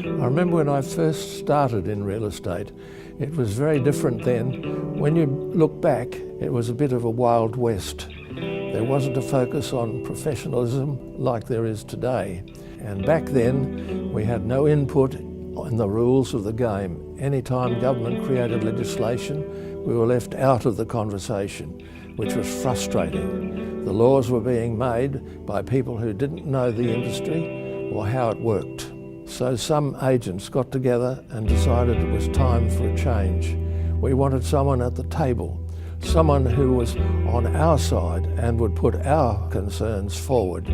I remember when I first started in real estate, it was very different then. When you look back, it was a bit of a Wild West. There wasn't a focus on professionalism like there is today. And back then, we had no input on the rules of the game. Anytime government created legislation, we were left out of the conversation, which was frustrating. The laws were being made by people who didn't know the industry or how it worked. So some agents got together and decided it was time for a change. We wanted someone at the table, someone who was on our side and would put our concerns forward,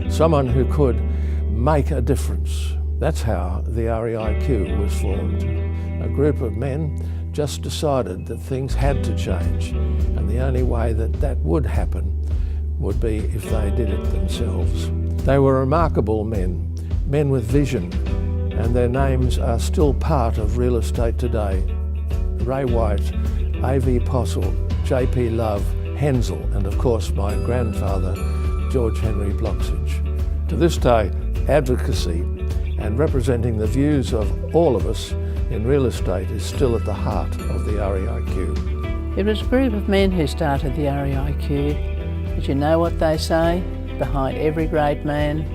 someone who could make a difference. That's how the REIQ was formed. A group of men just decided that things had to change, and the only way that that would happen would be if they did it themselves. They were remarkable men with vision, and their names are still part of real estate today. Ray White, Ivey, J.P. Love, Hensel, and of course my grandfather, George Henry Blocksidge. To this day, advocacy and representing the views of all of us in real estate is still at the heart of the REIQ. It was a group of men who started the REIQ, but you know what they say? Behind every great man,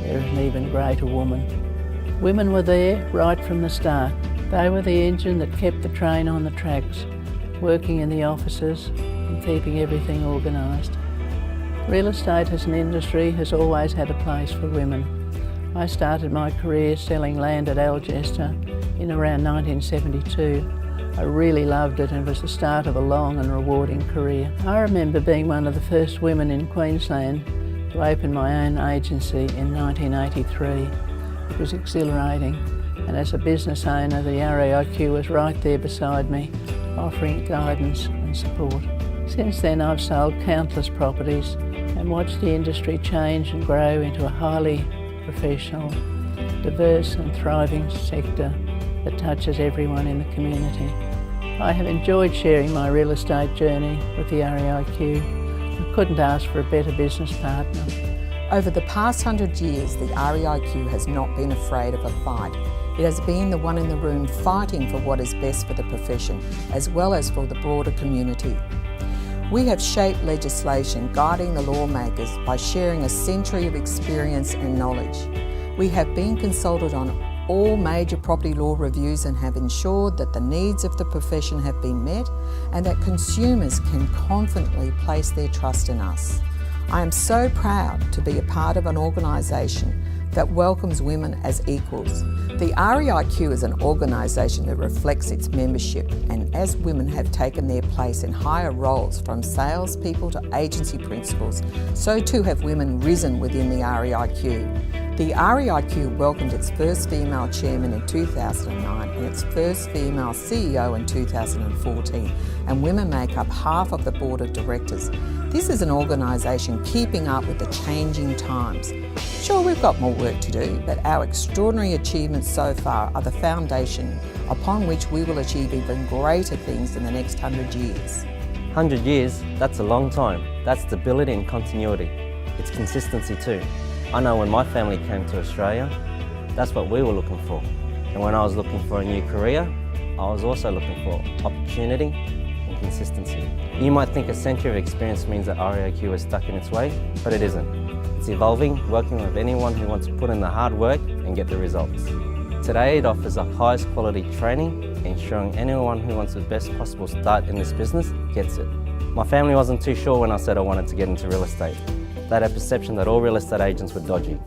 there is an even greater woman. Women were there right from the start. They were the engine that kept the train on the tracks, working in the offices and keeping everything organised. Real estate as an industry has always had a place for women. I started my career selling land at Algester in around 1972. I really loved it, and it was the start of a long and rewarding career. I remember being one of the first women in Queensland to open my own agency in 1983. It was exhilarating, and as a business owner, the REIQ was right there beside me, offering guidance and support. Since then, I've sold countless properties and watched the industry change and grow into a highly professional, diverse and thriving sector that touches everyone in the community. I have enjoyed sharing my real estate journey with the REIQ. I couldn't ask for a better business partner. Over the past 100 years, the REIQ has not been afraid of a fight. It has been the one in the room fighting for what is best for the profession, as well as for the broader community. We have shaped legislation guiding the lawmakers by sharing a century of experience and knowledge. We have been consulted on all major property law reviews and have ensured that the needs of the profession have been met and that consumers can confidently place their trust in us. I am so proud to be a part of an organisation that welcomes women as equals. The REIQ is an organisation that reflects its membership, and as women have taken their place in higher roles from salespeople to agency principals, so too have women risen within the REIQ. The REIQ welcomed its first female chairman in 2009 and its first female CEO in 2014, and women make up half of the board of directors. This is an organisation keeping up with the changing times. Sure, we've got more work to do, but our extraordinary achievements so far are the foundation upon which we will achieve even greater things in the next 100 years. 100 years, that's a long time. That's stability and continuity. It's consistency too. I know when my family came to Australia, that's what we were looking for. And when I was looking for a new career, I was also looking for opportunity and consistency. You might think a century of experience means that REIQ is stuck in its way, but it isn't. It's evolving, working with anyone who wants to put in the hard work and get the results. Today it offers the highest quality training, ensuring anyone who wants the best possible start in this business gets it. My family wasn't too sure when I said I wanted to get into real estate. They had a perception that all real estate agents were dodgy.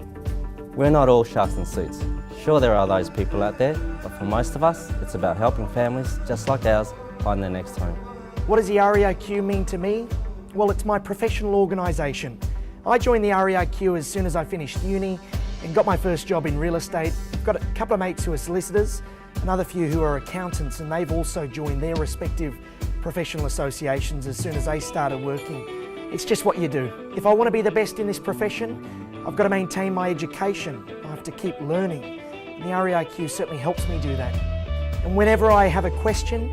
We're not all sharks in suits. Sure, there are those people out there, but for most of us, it's about helping families just like ours find their next home. What does the REIQ mean to me? Well, it's my professional organisation. I joined the REIQ as soon as I finished uni and got my first job in real estate. I've got a couple of mates who are solicitors, another few who are accountants, and they've also joined their respective professional associations as soon as they started working. It's just what you do. If I want to be the best in this profession, I've got to maintain my education. I have to keep learning. And the REIQ certainly helps me do that. And whenever I have a question,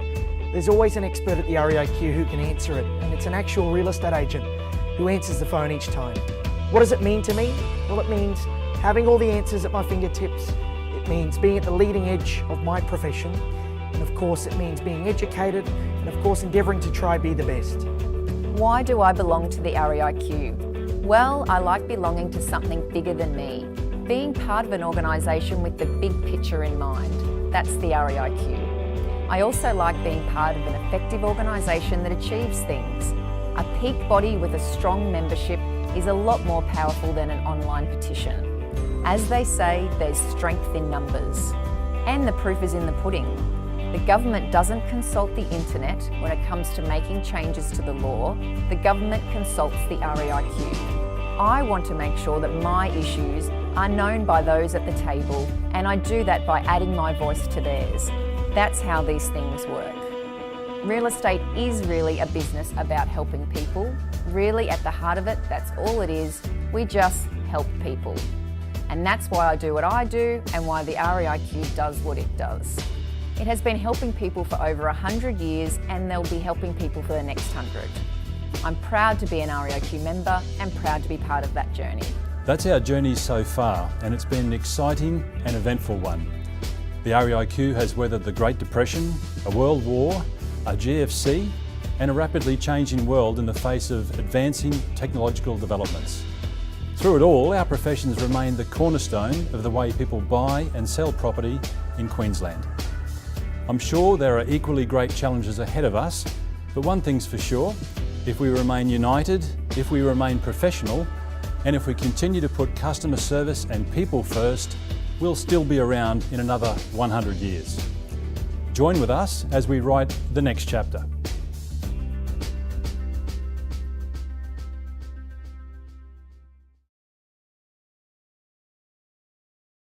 there's always an expert at the REIQ who can answer it, and it's an actual real estate agent who answers the phone each time. What does it mean to me? Well, it means having all the answers at my fingertips. It It means being at the leading edge of my profession, and of course it means being educated, and of course endeavouring to try be the best. Why do I belong to the REIQ? Well, I like belonging to something bigger than me. Being part of an organisation with the big picture in mind. That's the REIQ. I also like being part of an effective organisation that achieves things. A peak body with a strong membership is a lot more powerful than an online petition. As they say, there's strength in numbers. And the proof is in the pudding. The government doesn't consult the internet when it comes to making changes to the law. The government consults the REIQ. I want to make sure that my issues are known by those at the table, and I do that by adding my voice to theirs. That's how these things work. Real estate is really a business about helping people. Really, at the heart of it, that's all it is. We just help people. And that's why I do what I do and why the REIQ does what it does. It has been helping people for over 100 years, and they'll be helping people for the next 100. I'm proud to be an REIQ member and proud to be part of that journey. That's our journey so far, and it's been an exciting and eventful one. The REIQ has weathered the Great Depression, a World War, a GFC, and a rapidly changing world in the face of advancing technological developments. Through it all, our professions remain the cornerstone of the way people buy and sell property in Queensland. I'm sure there are equally great challenges ahead of us, but one thing's for sure, if we remain united, if we remain professional, and if we continue to put customer service and people first, we'll still be around in another 100 years. Join with us as we write the next chapter.